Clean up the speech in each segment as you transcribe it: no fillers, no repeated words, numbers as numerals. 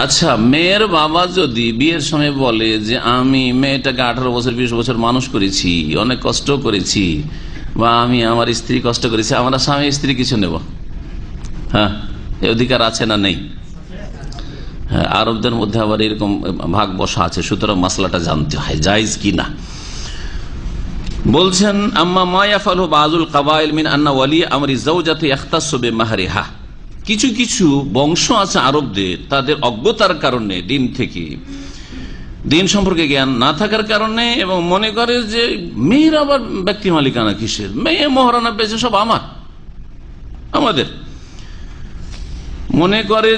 আচ্ছা, মেয়ের বাবা যদি বিয়ের সময় বলে যে আমি মেয়েটাকে 18 বছর 20 বছর মানুষ করেছি, অনেক কষ্ট করেছি, বা আমি আমার স্ত্রী কষ্ট করেছি, আমরা স্বামী স্ত্রী কিছু নেব, হ্যাঁ, এই অধিকার আছে না নেই? হ্যাঁ, আরবদের মধ্যে আবার এরকম ভাগ বসা আছে, সুতরাং মাসলাটা জানতে হয় জায়েজ কি না। বলছেন আম্মা মা ইয়াফআলু বাযুল কাবাইল মিন আন্না ওয়ালি আমরি যাওজাতি ইখতাসু বিমাহরিহা। কিছু কিছু বংশ আছে আরবদের, তাদের অজ্ঞতার কারণে, দিন সম্পর্কে জ্ঞান না থাকার কারণে, এবং মনে করে যে মেয়ের আবার ব্যক্তি মালিকানা কিসের, মেয়ে মহারানা পেয়েছে সব আমাদের। মনে করে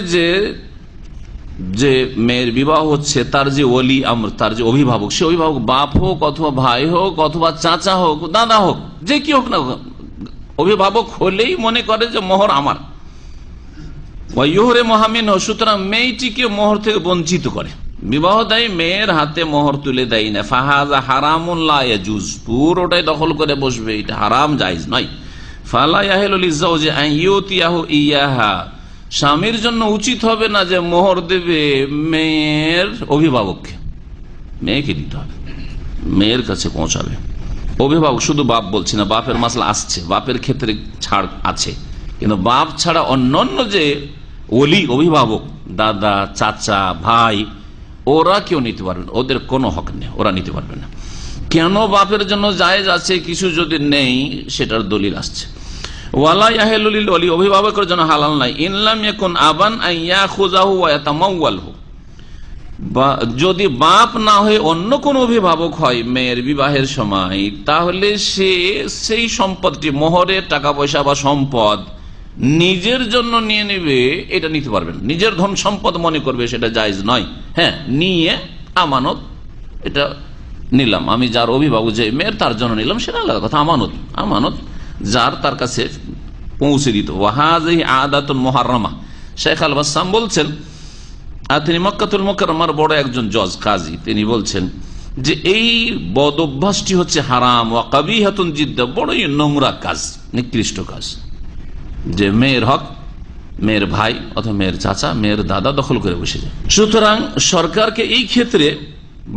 যে মেয়ের বিবাহ হচ্ছে তার যে ওলি আমর, তার যে অভিভাবক, সে অভিভাবক বাপ হোক অথবা ভাই হোক অথবা চাচা হোক দাদা হোক, যে কি হোক না, অভিভাবক হলেই মনে করে যে মোহর আমার। ওয়াইহরে মহামিন হোক, সুতরাং মেয়েটিকে মোহর থেকে বঞ্চিত করে, বিবাহ দেয় মেয়ের হাতে মোহর তুলে দেয় না। ফাহাজা হারামুন লা ইয়াজুজ, পুরোটাই দখল করে বসবে, এটা হারাম, জায়েজ নয়। ফালা ইয়াহিলু লিজাওজি আন ইউতিয়াহু ইয়াহা, স্বামীর জন্য উচিত হবে না যে মোহর দেবে মেয়ের অভিভাবককে, মেয়েকে দিতে হবে, মেয়ের কাছে পৌঁছাবে। অভিভাবক শুধু বাপ বলছি না, বাপের মাসলা আসছে, বাপের ক্ষেত্রে ছাড় আছে, কিন্তু বাপ ছাড়া অন্যান্য যে ওলি অভিভাবক, দাদা চাচা ভাই, ওরা কেউ নিতে পারবে না, ওদের কোনো হক নেই, ওরা নিতে পারবে না। কেন বাপের জন্য জায়েজ আছে, কিছু যদি নেই সেটার দলিল আসছে। ওয়ালা ইয়াহিলু লিল ওয়ালি, অভিভাবকের জন্য হালাল নাই, ইনলাম ইয়াকুন আবান আন ইয়াখুযাহু ওয়া ইয়াতামাওয়ালহু, যদি বাপ না হয়ে অন্য কোন অভিভাবক হয় মেয়ের বিবাহের সময়, তাহলে সে সেই সম্পদটি, মোহরের টাকা পয়সা বা সম্পদ নিজের জন্য নিয়ে নেবে, এটা নিতে পারবেন। নিজের ধন সম্পদ মনে করবে, সেটা জায়েজ নয়। হ্যাঁ, নিয়ে আমানত, এটা নিলাম আমি, যার অভিভাবক যে মেয়ের তার জন্য নিলাম, সেটা আলাদা কথা। আমানত যার তার কাছে পৌঁছে দিত। ওয়াহাযিহি আদাতুন মুহাররামা। শেখ আল বাসসাম বলছেন, আর তিনি মক্কাতুল মুকাররমার বড় একজন জজ কাজী, তিনি বলছেন যে এই বদ অভ্যাসটি হচ্ছে হারাম, ওয়া কাবিহাতুন জিদ্দা, বড়ই নোংরা কাজ, নিকৃষ্ট কাজ, যে মেয়ের হক মেয়ের ভাই অথবা মেয়ের চাচা, মেয়ের দাদা দখল করে বসে যায়। সুতরাং সরকারকে এই ক্ষেত্রে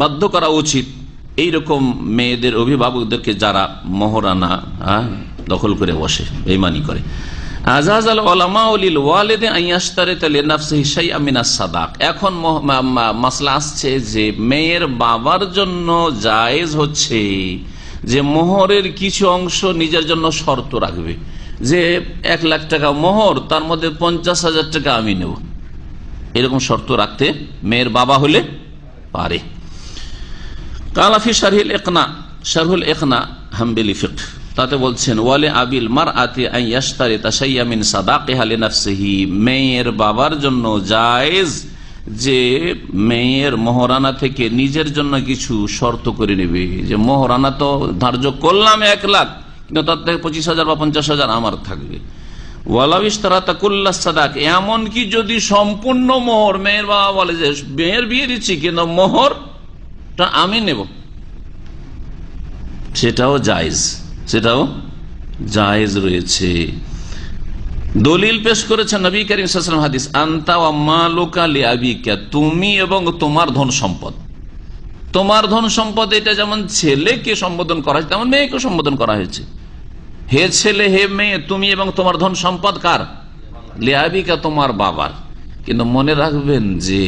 বাধ্য করা উচিত, এইরকম মেয়েদের অভিভাবকদেরকে যারা মোহরানা দখল করে বসে, বেঈমানি করে। এখন মাসলা আসছে যে মেয়ের বাবার জন্য জায়েজ হচ্ছে যে মোহরের কিছু অংশ নিজের জন্য শর্ত রাখবে, যে 1 লাখ টাকা মোহর, তার মধ্যে 50,000 টাকা আমি নেব, এরকম শর্ত রাখতে মেয়ের বাবা হলে পারে। কালাফি শারহুল ইকনা হাম্বলি ফিকহ, তাতে বলছেন ওয়ালে আবিল মারআতি আন ইয়াশতারিতা শাইআ মিন সাদাকিহা লিনাফসিহি, মেয়ের বাবার জন্য জায়েজ যে মেয়ের মোহরানা থেকে নিজের জন্য কিছু শর্ত করে নেবে, যে মোহরানা তো ধার্য করলাম 1 লাখ, কিন্তু তার থেকে 25,000 বা 50,000 আমার থাকবে। ওয়ালাউ ইশতারাতা কুল্লাস সাদাক, এমনকি যদি সম্পূর্ণ মোহর, মেয়ের বাবা বলে যে মেয়ের বিয়ে দিচ্ছি কিন্তু মোহরটা আমি নেব, সেটাও জায়েজ রয়েছে। দলিল পেশ করেছেন নবী করিম সাল্লাল্লাহু আলাইহি ওয়াসাল্লাম হাদিস, আনতা ওয়া মালুকা লিআবিকা, তুমি এবং তোমার ধন সম্পদ। তোমার ধন সম্পদ এটা যেমন ছেলেকে সম্বোধন করা হয়েছে, তেমন মেয়েকে সম্বোধন করা হয়েছে। হে ছেলে, হে মেয়ে, তুমি এবং তোমার ধন সম্পদ কার? লিআবিকা, তোমার বাবার। কিন্তু মনে রাখবেন যে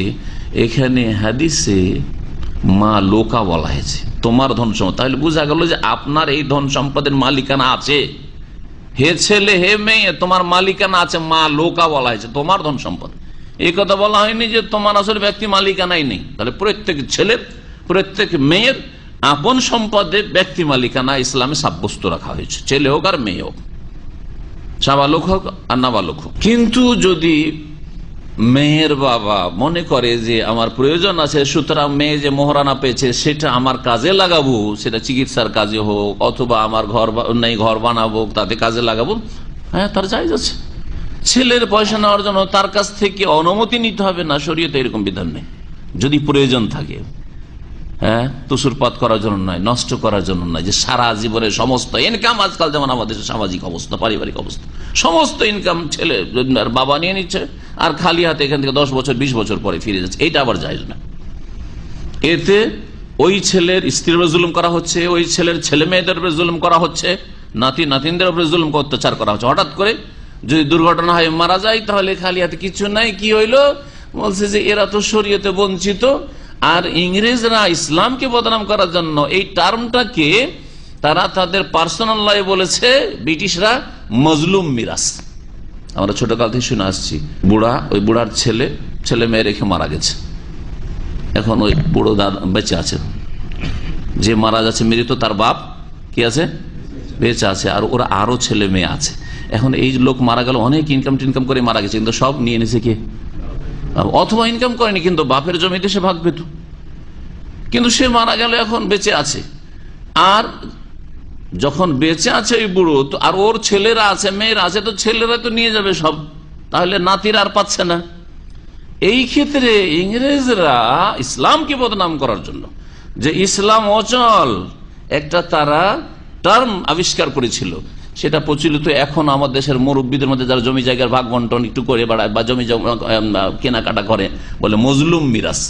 এখানে হাদিসে মা লোকা বলা হয়েছে, তোমার ধন সম্পদ, তাহলে বোঝা গেল যে আপনার এই ধন সম্পদের মালিকানা আছে। হে ছেলে, হে মেয়ে, তোমার মালিকানা আছে, মা লোকা বলা হয়েছে, তোমার ধন সম্পদ। এই কথা বলা হয়নি যে তোমার আসলে ব্যক্তি মালিকানাই নেই। তাহলে প্রত্যেক ছেলের, প্রত্যেক মেয়ের আপন সম্পদে ব্যক্তি মালিকানা ইসলামে সাব্যস্ত রাখা হয়েছে, ছেলে হোক আর মেয়ে হোক, সাবালক হোক আর নাবালক হোক। কিন্তু যদি মেয়ের বাবা মনে করে যে আমার প্রয়োজন আছে, সুতরাং মেয়ে যে মোহরানা পেয়েছে সেটা আমার কাজে লাগাবো, সেটা চিকিৎসার কাজে হোক অথবা আমার ঘর বানাবো তাতে কাজে লাগাবো, হ্যাঁ, তার জায়েজ আছে। ছেলের পয়সা নেওয়ার জন্য তার কাছ থেকে অনুমতি নিতে হবে না, শরীয়তে এরকম বিধান নেই, যদি প্রয়োজন থাকে। হ্যাঁ, তুসুরপাত করার জন্য নয়, নষ্ট করার জন্য নয়, যে সারা জীবনের সমস্ত ইনকাম, আজকাল যেমন আমাদের সামাজিক অবস্থা, পারিবারিক অবস্থা, সমস্ত ইনকাম ছেলে আর বাবা নিয়ে নিচ্ছে, আর খালি হাতে এখান থেকে 10 বছর 20 বছর পরে ফিরে যাচ্ছে। এইটা আবার জায়েজ না। এতে ওই ছেলের স্ত্রীর উপরে জুলুম করা হচ্ছে, ওই ছেলের ছেলে মেয়েদের উপরে জুলুম করা হচ্ছে, নাতি নাতিনদের উপরে জুলুম অত্যাচার করা হচ্ছে। হঠাৎ করে যদি দুর্ঘটনা হয়, মারা যায়, তাহলে খালি হাতে কিছু নাই, কি হইলো? বলছে যে এরা তো শরীয়তে বঞ্চিত, আর ইংরেজরা ইসলামকে বদনাম করার জন্য এই টার্মটাকে তারা তাদের পার্সোনাল লাইফে বলেছে ব্রিটিশরা মজলুম মিরাস। আমরা ছোটকাল থেকে শুনে আসছি, ওই বুড়ার ছেলে মেয়ে রেখে মারা গেছে, এখন ওই বুড়ো দাদা বেঁচে আছে, যে মারা যাচ্ছে মৃত তার বাপ কি আছে, বেঁচে আছে, আর ওরা আরো ছেলে মেয়ে আছে। এখন এই লোক মারা গেল, অনেক ইনকাম টিনকাম করে মারা গেছে, কিন্তু সব নিয়ে নিছে কে? অথবা ইনকাম করেনি, কিন্তু বাপের জমিতে সে ভাগ পেত, কিন্তু সে মারা গেল, এখন বেঁচে আছে। আর যখন বেঁচে আছে ওই বুড়ো, তো আর ওর ছেলেরা আছে, মেয়েরা আছে, তো ছেলেরা তো নিয়ে যাবে সব, তাহলে নাতিরা আর পাচ্ছে না। এই ক্ষেত্রে ইংরেজরা ইসলামকে বদনাম করার জন্য, যে ইসলাম অচল, একটা তারা টার্ম আবিষ্কার করেছিল, সেটা প্রচলিত এখন আমাদের দেশের মুরব্বীদের মধ্যে, যারা জমি জায়গার ভাগ বন্টন একটু করে বেড়ায় বা জমি কেনাকাটা করে, বলে মজলুম মিরাস।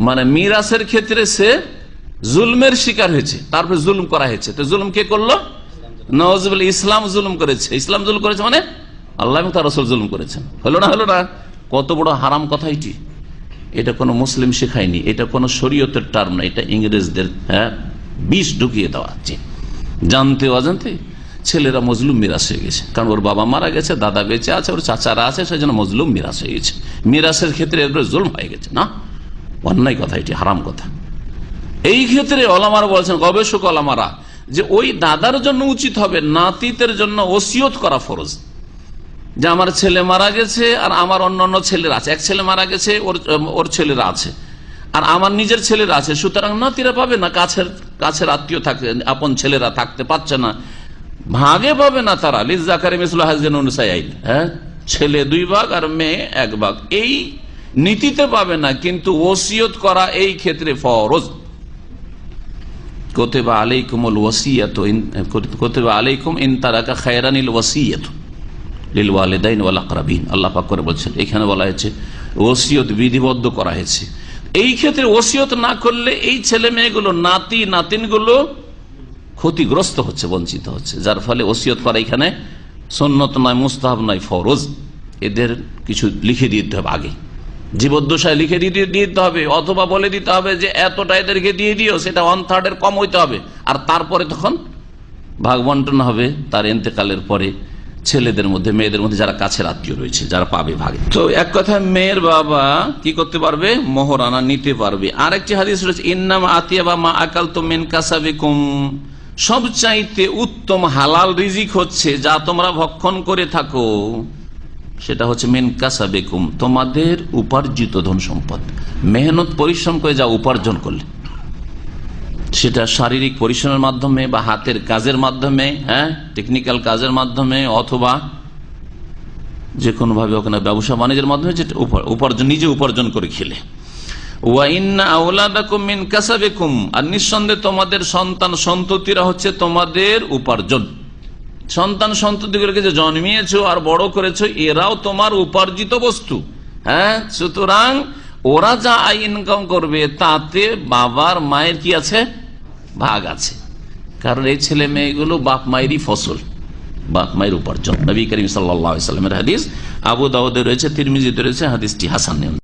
মানে মিরাসের ক্ষেত্রে সে জুলমের শিকার হয়েছে, তারপরে জুলুম করা হয়েছে। তো জুলুম কে করলো? নওয়াজুবিল্লাহ, ইসলাম জুলুম করেছে। ইসলাম জুলুম করেছে মানে আল্লাহ এবং তার রাসূল জুলুম করেছেন। হলো না? কত বড় হারাম কথা এটি। এটা কোনো মুসলিম শেখায়নি, এটা কোনো শরীয়তের টার্ম না, এটা ইংরেজদের বিষ ঢুকিয়ে দেওয়া। জানতে অজান্তে ছেলেরা মজলুম মিরাস হয়ে গেছে, কারণ ওর বাবা মারা গেছে, দাদা বেঁচে আছে, ওর চাচারা আছে, সেই জন্য মজলুম মিরাস হয়ে গেছে। মিরাসের ক্ষেত্রে এর জুলম হয়ে গেছে, না, অন্যায় কথা, এটি হারাম কথা। এই ক্ষেত্রে ওলামারা বলছেন, গবেষক ওলামারা, যে ওই দাদার জন্য উচিত হবে নাতিদের জন্য ওসিয়ত করা ফরজ, যে আমার ছেলে মারা গেছে আর আমার অন্যান্য ছেলেরা আছে, এক ছেলে মারা গেছে, ওর ছেলেরা আছে, আর আমার নিজের ছেলেরা আছে, সুতরাং নাতিরা পাবে না, কাছের আত্মীয় থাকে, আপন ছেলেরা থাকতে পারছে না, ভাগে পাবে না তারা। লিজ্জাকারি মিসলু হাজ্জিল উনসায়াইন, ছেলে 2 ভাগ আর মেয়ে 1 ভাগ, এই নীতিতে পাবে না, কিন্তু ওসিয়ত করা এই ক্ষেত্রে ফরজ। কুতিবা আলাইকুমুল ওয়াসিয়াতু কুতিবা আলাইকুম ইন তারাকা খায়রানিল ওয়াসিয়াতু লিল ওয়ালিদাইন ওয়াল আকরাবিন। আল্লাহ পাক করে বলছেন, এখানে বলা হয়েছে ওসিয়ত বিধিবদ্ধ করা হয়েছে। এই ক্ষেত্রে ওসিয়ত না করলে এই ছেলে মেয়েগুলো, নাতি নাতিনগুলো ক্ষতিগ্রস্ত হচ্ছে, বঞ্চিত হচ্ছে, যার ফলে ওসিয়ত করা এখানে সুন্নত নয়, মুস্তাহাব নয়, ফরজ। এদের কিছু লিখে দিতে হবে আগে, জীবদ্দশায় লিখে দিতে হবে, অথবা বলে দিতে হবে যে এতটা এদেরকে দিয়ে দিও, সেটা 1/3 কম হইতে হবে, আর তারপরে তখন ভাগ বন্টন হবে তার ইন্তেকালের পরে ছেলেদের মধ্যে, মেয়েদের মধ্যে যারা কাছের আত্মীয় রয়েছে, যারা পাবে ভাগে। তো এক কথায় মেয়ের বাবা কি করতে পারবে? মোহরানা নিতে পারবে। আর একটি হাদিস রয়েছে, ইন্নাম আতিয়াবা মা আকালতুম মিন কাসাবিকুম, সবচাইতে উত্তম হালাল রিজিক হচ্ছে যা তোমরা ভক্ষণ করে থাকো, সেটা হচ্ছে মিন কাসাবিকুম, তোমাদের উপার্জিত ধন সম্পদ, মেহনত পরিশ্রম করে যা উপার্জন করলে, সেটা শারীরিক পরিশ্রমের মাধ্যমে বা হাতের কাজের মাধ্যমে, টেকনিক্যাল কাজের মাধ্যমে, অথবা যে কোনো ভাবে ওখানে ব্যবসা বাণিজ্যের মাধ্যমে, যেটা উপার্জন নিজে উপার্জন করে খেলে। ওয়া ইন্না আওলাদাকুম মিন কাসাবিকুম, আর নিঃসন্দেহে তোমাদের সন্তান সন্ততিরা হচ্ছে তোমাদের উপার্জন। সন্তান সন্ততিগুলোকে যে জন্মিয়েছো আর বড় করেছো, এরাও তোমার উপার্জিত বস্তু। সুতরাং ওরা যা আয় ইনকাম করবে তাতে বাবার মায়ের কি আছে? ভাগ আছে, কারণ এই ছেলে মেয়েগুলো বাপ মায়েরই ফসল, বাপ মায়ের উপার্জন। নবী করিম সাল্লাল্লাহু আলাইহি ওয়াসাল্লামের হাদিস, আবু দাউদে রয়েছে, তিরমিজিতে রয়েছে, হাদিসটি হাসান।